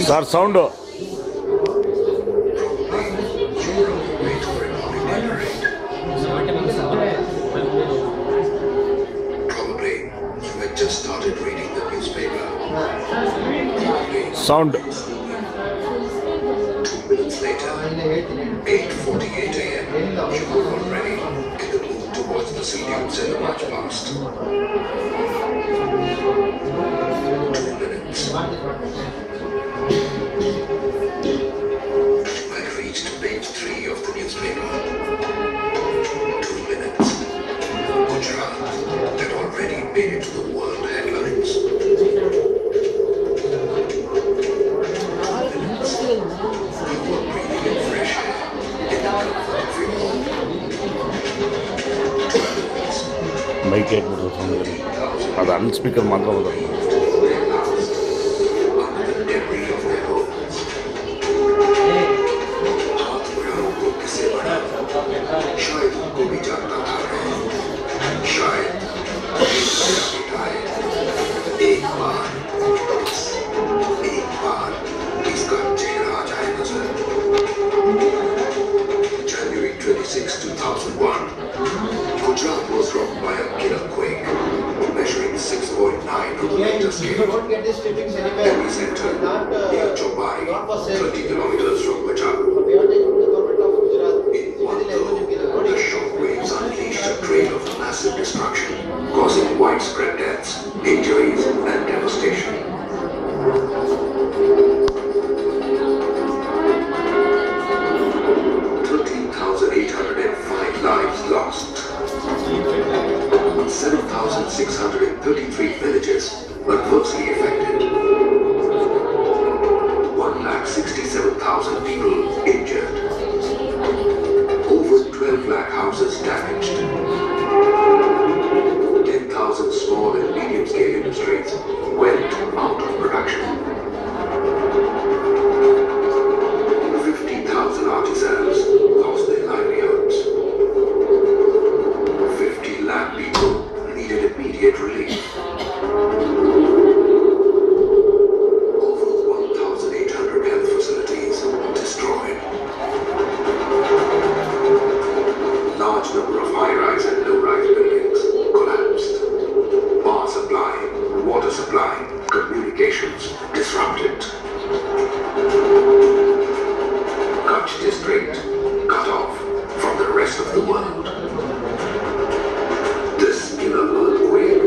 Sir, sound. Probably you had just started reading the newspaper. Sound. 2 minutes later, 8:48 a.m., you were already in the move towards the Salutes in the march past. 2 minutes. You had reached page 3 of the newspaper. 2 minutes. Gujarat had already made it to the world headlines. 2 minutes. You were breathing in fresh air in the comfort of your home. 2 minutes. Mic ಅದು ಅನ್ಸ್ಪೀಕರ್ ಮಾತ್ರ ಬರೋದು. Under the debris of their homes. हाथ उड़ाओ तो किसे बढ़ा शायद उनको भी जानता था शायद एक बार इसका चेहरा आ जाए नजर. January 26, 2001, Gujarat was rocked by a killer quake measuring 6.9 on the Richter scale. Epicenter near Chobari, 30 kilometers from Bajaru. In one blow, the shockwaves unleashed a trail of massive destruction, causing widespread deaths, injuries, and devastation. 13,805 lives lost. 7,633 villages adversely affected. 1,67,000 people injured. Over 12 lakh houses damaged. 10,000 small and medium-scale industries went out of production. 50,000 artisans lost their livelihoods. 50 lakh people needed immediate relief. Over 1,800 health facilities destroyed. Large number of high-rise and low-rise buildings collapsed. Power supply, water supply, communications disrupted. Kutch district cut off from the rest of the world. This killer earthquake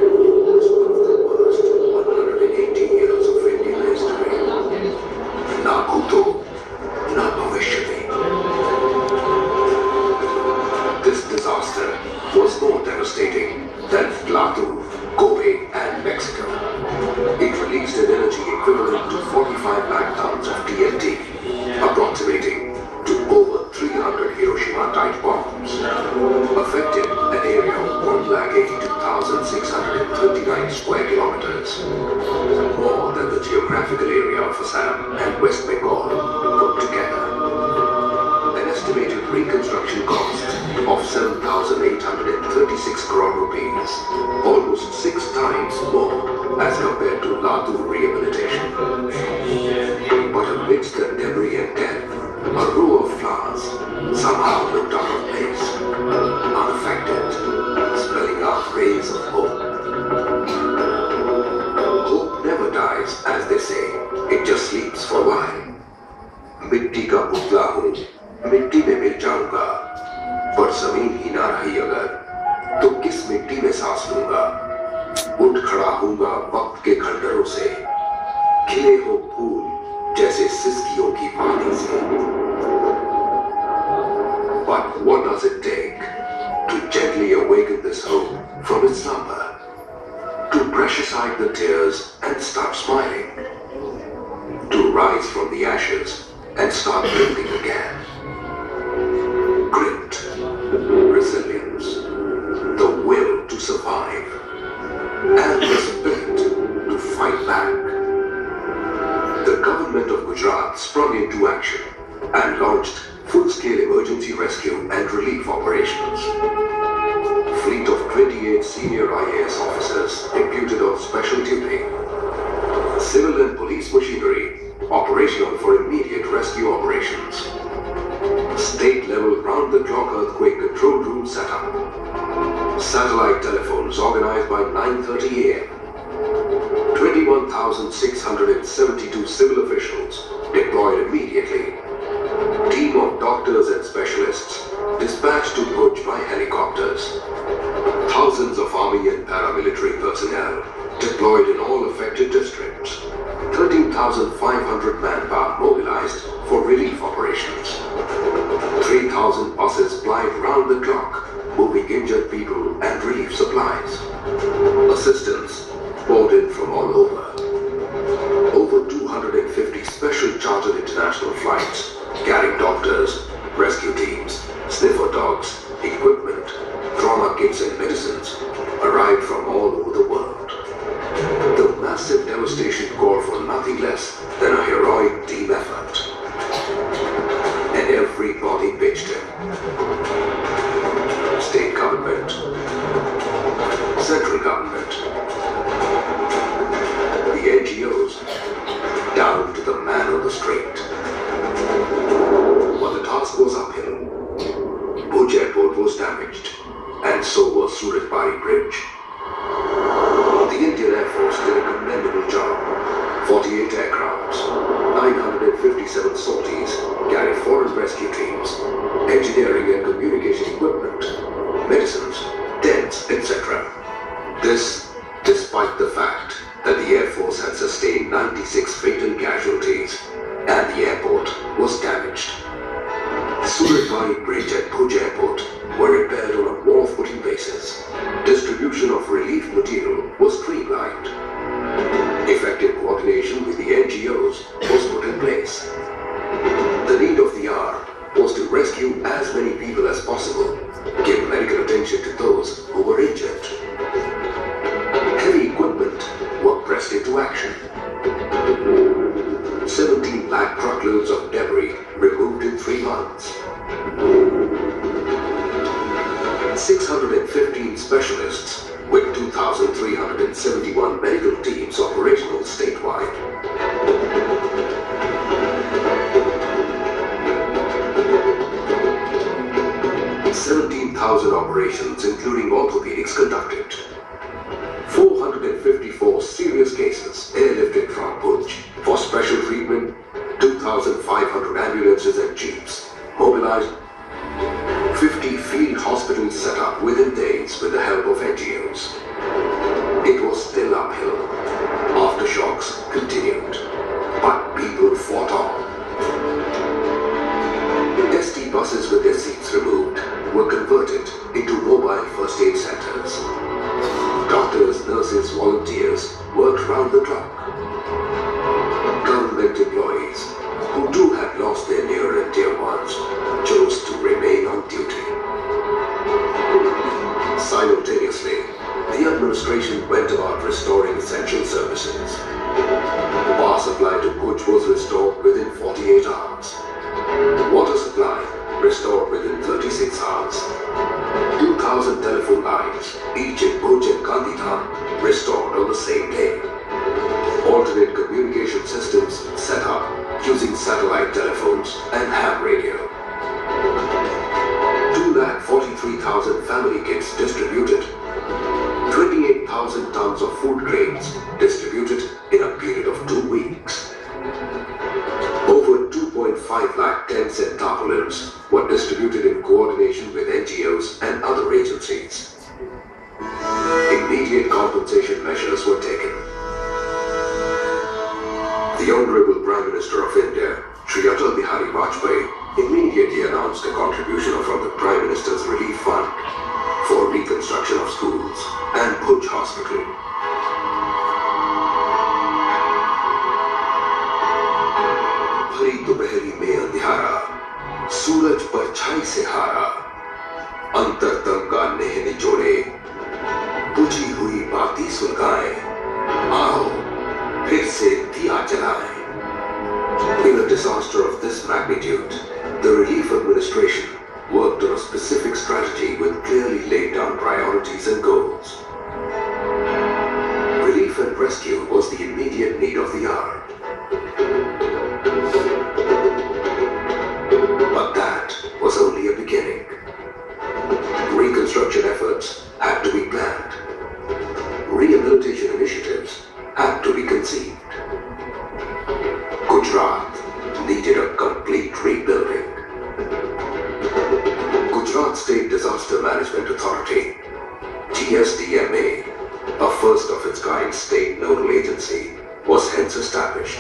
was one of the worst 180 years of Indian history. Na bhuto, na bhavishya. This disaster was more devastating than Latur, Kobe, and Mexico. It released an energy equivalent to 45 lakh tons of TNT, approximating to over 300 Hiroshima type bombs, affected an area of 1,82,639 square kilometers, more than the geographical area of Assam and West Bengal put together. An estimated reconstruction cost of 7,836 crore rupees, almost 6 times more as compared to Latur rehabilitation. But amidst the debris and death, a row of flowers somehow looked out of place, unaffected, spelling out rays of hope. Hope never dies, as they say, it just sleeps for a while. मिट्टी का पुतला हूँ, मिट्टी में मिल जाऊंगा, पर जमीन ही ना रही अगर, तो किस मिट्टी में सांस लूंगा? उठ खड़ा हूँगा वक्त के खंडरों से, खिले हो फूल जैसे सिसकियों की पानी से. But what does it take to gently awaken this hope from its slumber? To brush aside the tears and start smiling? To rise from the ashes and start building again? Grit, resilience, the will to survive, and the spirit to fight back. The government of Gujarat sprung into action and launched full-scale emergency rescue and relief operations. Fleet of 28 senior IAS officers imputed on special duty. Civil and police machinery operational for immediate rescue operations. State-level round-the-clock earthquake control room setup. Satellite telephones organized by 9:30 a.m. 21,672 civil officials deployed immediately. Team of doctors and specialists dispatched to Bhuj by helicopters. Thousands of army and paramilitary personnel deployed in all affected districts. 13,500 manpower mobilized for relief operations. 3,000 buses plied round the clock, moving injured people and relief supplies. Assistance poured in from all over. Over 250 special chartered international flights carrying doctors, rescue teams, sniffer dogs, equipment, trauma kits and medicines arrived from all over the world. The massive devastation called for nothing less than a heroic team effort. And everybody pitched in. State government, central government, the NGOs, down to the man on the street. But the task was uphill. Bhuj Airport was damaged, and so was Surat Bari Bridge. The Indian Air Force did a commendable job. 48 aircrafts, 957 sorties carried foreign rescue teams, engineering and communication equipment, medicines, tents, etc. This, despite the fact that the Air Force had sustained 96 fatal casualties and the airport was damaged. Surat Bari Bridge at Bhuj Airport were repaired on a war footing basis. Distribution of relief material was streamlined. Effective coordination with the NGOs was put in place. The need of the hour was to rescue as many people as possible, give medical attention to those who were injured. Heavy equipment were pressed into action. 17 lakh truckloads of debris removed in 3 months. 615 specialists with 2,371 medical teams operational statewide. 17,000 operations including orthopedics conducted. 454 serious cases airlifted from Bhuj for special treatment. 2,500 ambulances and jeeps mobilized. 50 field hospitals set up within days with the help of NGOs. It was still uphill. Aftershocks continued, but people fought on. ST buses with their seats removed were converted into mobile first aid centers. Doctors, nurses, volunteers worked round the clock. Government employees who too had lost their near and dear ones chose to remain on duty. Simultaneously, the administration went about restoring essential services. Power supply to Bhuj was restored within 48 hours. Water supply restored within 36 hours. 2,000 telephone lines, each in Bhuj and Gandhidham, restored on the same day. Alternate communication systems set up using satellite telephones and ham radio. 2,43,000 family kits distributed. 28,000 tons of food grains distributed in a period of 2 weeks. Over 2.5 lakh tents and tarpaulins were distributed in coordination with NGOs and other agencies. Immediate compensation measures were taken. The Honorable Prime Minister of India, Shri Atal Bihari Vajpayee, immediately announced a contribution from the Prime Minister's Relief Fund for reconstruction of schools and Bhuj Hospital. भरी दोपहरी में अंधियारा, सूरज परछाई से हारा, अंतरतम का नेह निचोड़े, बुझी हुई बाती सुलगाए, आओ फिर से दिया जलाए. In a disaster of this magnitude, the Relief Administration worked on a specific strategy with clearly laid down priorities and goals. Relief and rescue was the immediate need of the hour. complete rebuilding. Gujarat State Disaster Management Authority, GSDMA, a first of its kind state nodal agency, was hence established.